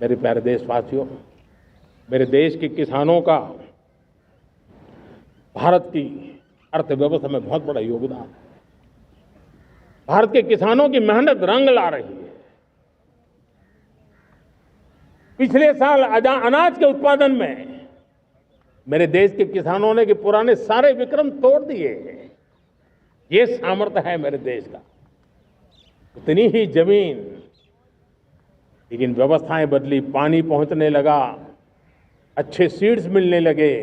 मेरे प्यारे देशवासियों, मेरे देश के किसानों का भारत की अर्थव्यवस्था में बहुत बड़ा योगदान है। भारत के किसानों की मेहनत रंग ला रही है। पिछले साल अनाज के उत्पादन में मेरे देश के किसानों ने के पुराने सारे विक्रम तोड़ दिए हैं। ये सामर्थ्य है मेरे देश का। उतनी ही जमीन, लेकिन व्यवस्थाएं बदली, पानी पहुंचने लगा, अच्छे सीड्स मिलने लगे,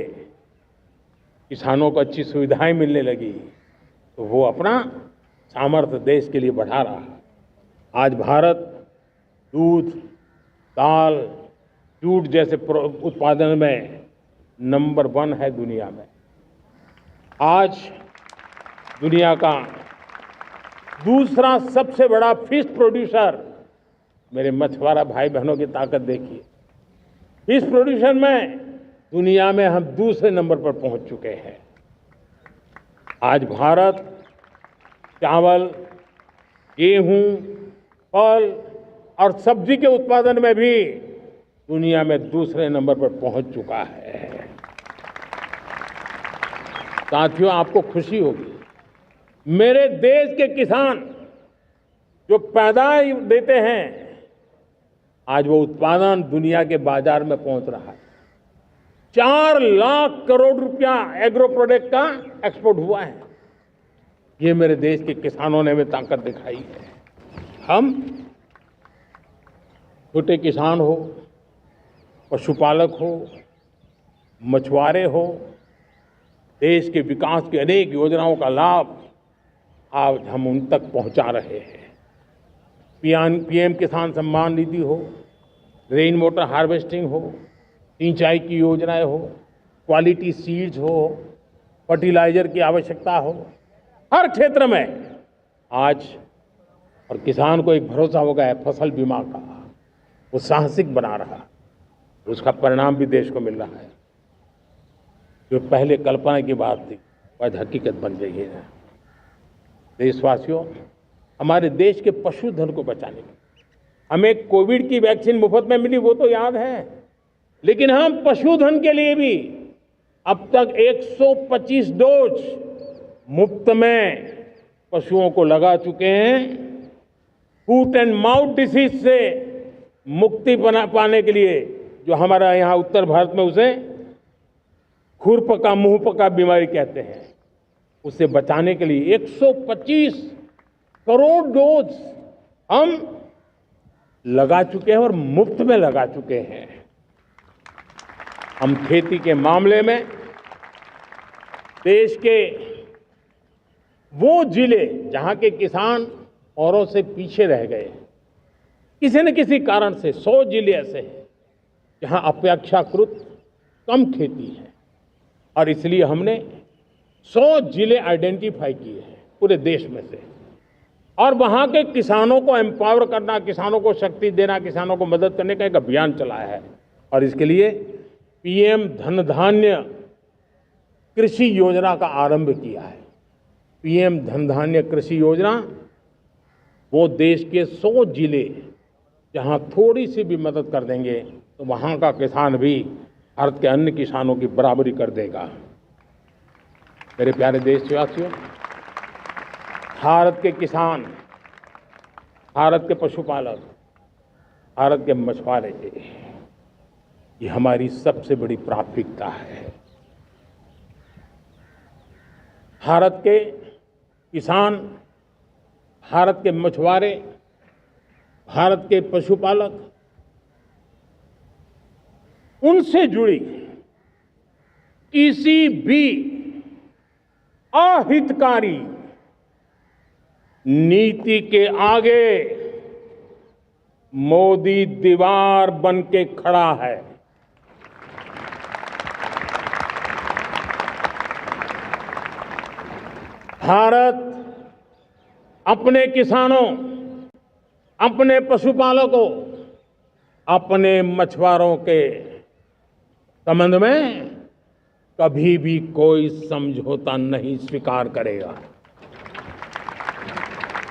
किसानों को अच्छी सुविधाएं मिलने लगी, तो वो अपना सामर्थ्य देश के लिए बढ़ा रहा है। आज भारत दूध, दाल, जूट जैसे उत्पादन में नंबर 1 है दुनिया में। आज दुनिया का दूसरा सबसे बड़ा फिश प्रोड्यूसर, मेरे मछुआरा भाई बहनों की ताकत देखिए। फिश प्रोड्यूसर में दुनिया में हम दूसरे नंबर पर पहुंच चुके हैं। आज भारत चावल, गेहूं, फल और सब्जी के उत्पादन में भी दुनिया में दूसरे नंबर पर पहुंच चुका है। साथियों, आपको खुशी होगी, मेरे देश के किसान जो पैदावार देते हैं, आज वो उत्पादन दुनिया के बाजार में पहुंच रहा है। 4 लाख करोड़ रुपया एग्रो प्रोडक्ट का एक्सपोर्ट हुआ है। ये मेरे देश के किसानों ने भी ताकत दिखाई है। हम छोटे किसान हो, पशुपालक हो, मछुआरे हो, देश के विकास की अनेक योजनाओं का लाभ आज हम उन तक पहुंचा रहे हैं। पीएम किसान सम्मान निधि हो, रेन वाटर हार्वेस्टिंग हो, सिंचाई की योजनाएं हो, क्वालिटी सीड्स हो, फर्टिलाइजर की आवश्यकता हो, हर क्षेत्र में आज और किसान को एक भरोसा हो गया है फसल बीमा का। वो साहसिक बना रहा, उसका परिणाम भी देश को मिल रहा है। जो पहले कल्पना की बात थी, आज हकीकत बन गई है। देशवासियों, हमारे देश के पशुधन को बचाने के हमें कोविड की वैक्सीन मुफ्त में मिली, वो तो याद है, लेकिन हम पशुधन के लिए भी अब तक 125 डोज मुफ्त में पशुओं को लगा चुके हैं। फूट एंड माउथ डिसीज से मुक्ति पाने के लिए, जो हमारा यहाँ उत्तर भारत में उसे खुरपका मुंहपका बीमारी कहते हैं, उसे बचाने के लिए 125 करोड़ डोज हम लगा चुके हैं और मुफ्त में लगा चुके हैं। हम खेती के मामले में देश के वो जिले जहां के किसान औरों से पीछे रह गए, किसी न किसी कारण से 100 जिले ऐसे हैं जहां अपेक्षाकृत कम खेती है, और इसलिए हमने 100 जिले आइडेंटिफाई किए हैं पूरे देश में से, और वहां के किसानों को एम्पावर करना, किसानों को शक्ति देना, किसानों को मदद करने का एक अभियान चलाया है। और इसके लिए पीएम धन धान्य कृषि योजना का आरंभ किया है। पीएम धन धान्य कृषि योजना वो देश के 100 जिले जहां थोड़ी सी भी मदद कर देंगे तो वहां का किसान भी भारत के अन्य किसानों की बराबरी कर देगा। मेरे प्यारे देशवासियों, भारत के किसान, भारत के पशुपालक, भारत के मछुआरे, ये हमारी सबसे बड़ी प्राथमिकता है। भारत के किसान, भारत के मछुआरे, भारत के पशुपालक, उनसे जुड़ी किसी भी अहितकारी नीति के आगे मोदी दीवार बन के खड़ा है। भारत अपने किसानों, अपने पशुपालकों, अपने मछुआरों के संबंध में कभी भी कोई समझौता नहीं स्वीकार करेगा।